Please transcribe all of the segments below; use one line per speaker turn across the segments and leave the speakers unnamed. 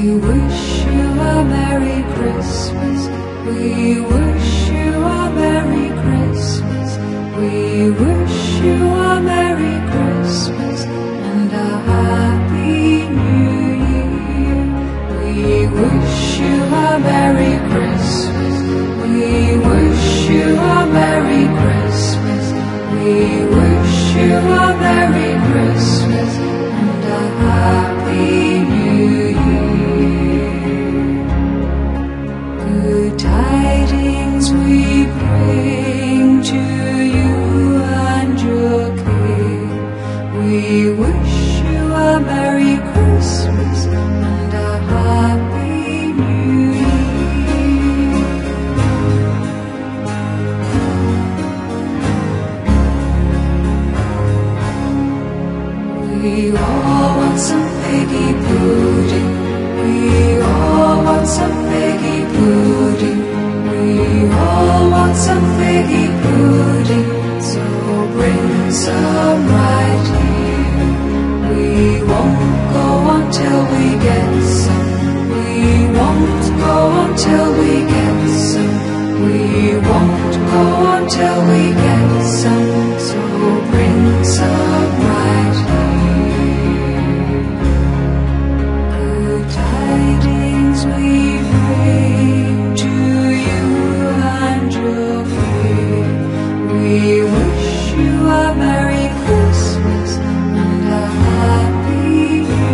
wish you a Merry Christmas. We wish you a Merry Christmas. We wish you a Merry Christmas and a Happy New Year. We wish you a Merry Christmas. We wish you a Merry Christmas. We wish you a Merry Christmas and a Happy New Year. Good tidings we bring to you and your King. We wish you a Merry Christmas and a Happy New Year. We all want some figgy pudding. We all want some figgy pudding. We all want some figgy pudding. So bring some right here. We won't go until we get some. We won't go until we get some. We won't go until we get some. So bring some right here. Good tidings we bring to you and your King. We wish you a Merry Christmas and a Happy New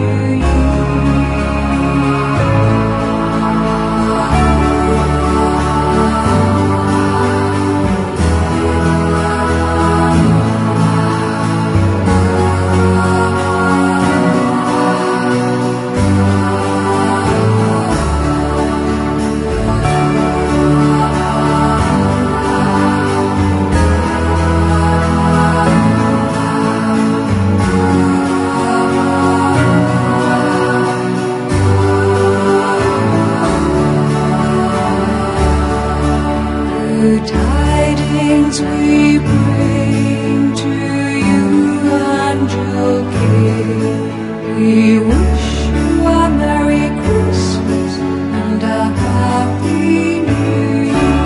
Good tidings we bring to you and your King. We wish you a Merry Christmas and a Happy New Year.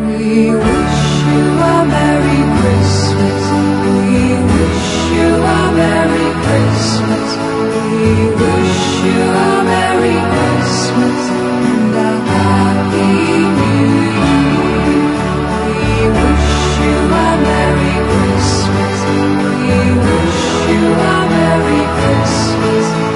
We wish you a Merry Christmas. We wish you a Merry Christmas. We wish you a Merry Christmas and a Happy New Year. We wish you a Merry Christmas. We wish you a Merry Christmas.